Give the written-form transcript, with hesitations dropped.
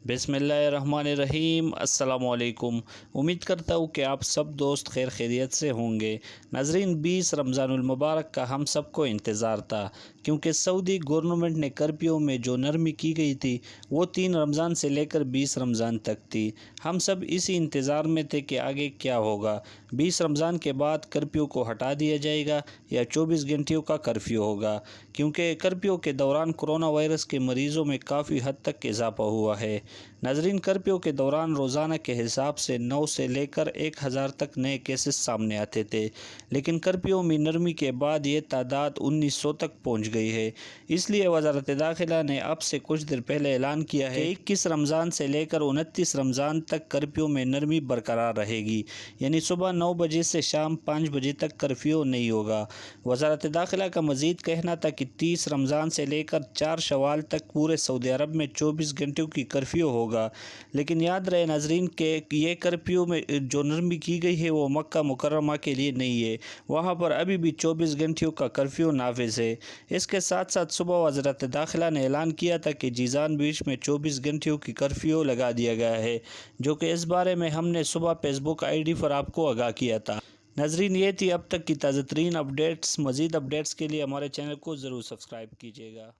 बिस्मिल्लाहिर्रहमानिर्रहीम। अस्सलाम वालेकुम। उम्मीद करता हूँ कि आप सब दोस्त खैर खैरियत से होंगे। नाजरीन, 20 रमज़ानुल मुबारक का हम सबको इंतज़ार था, क्योंकि सऊदी गवर्नमेंट ने कर्फ्यू में जो नरमी की गई थी वो 3 रमज़ान से लेकर 20 रमज़ान तक थी। हम सब इसी इंतज़ार में थे कि आगे क्या होगा। 20 रमज़ान के बाद कर्फ्यू को हटा दिया जाएगा या 24 घंटियों का कर्फ्यू होगा, क्योंकि कर्फ्यू के दौरान कोरोना वायरस के मरीज़ों में काफ़ी हद तक इजाफा हुआ है। नाजरीन, कर्फ्यू के दौरान रोज़ाना के हिसाब से 9 से लेकर 1000 तक नए केसेस सामने आते थे, लेकिन कर्फ्यू में नरमी के बाद ये तादाद 1900 तक पहुँच गई है। इसलिए वज़ारत दाखिला ने अब से कुछ देर पहले ऐलान किया है कि 21 रमज़ान से लेकर 29 रमज़ान तक कर्फ्यू में नरमी बरकरार रहेगी, यानी सुबह 9 बजे से शाम 5 बजे तक कर्फ्यू नहीं होगा। वज़ारत दाखिला का मज़ीद कहना था कि 30 रमज़ान से लेकर 4 शवाल तक पूरे सऊदी अरब में 24 घंटों की कर्फ्यू होगा। लेकिन याद रहे नाजरीन के ये कर्फ्यू में जो नरमी की गई है वो मक्का मुकर्रमा के लिए नहीं है, वहाँ पर अभी भी 24 घंटियों का कर्फ्यू नाफिज है। इसके साथ साथ सुबह वज़ारत दाखिला ने ऐलान किया था कि जीजान बीच में 24 घंटियों की कर्फ्यू लगा दिया गया है, जो कि इस बारे में हमने सुबह फेसबुक ID पर आपको आगाह किया था। नाजरीन, ये थी अब तक की ताज़ा तरीन अपडेट्स। मज़ीद अपडेट्स के लिए हमारे चैनल को ज़रूर सब्सक्राइब कीजिएगा।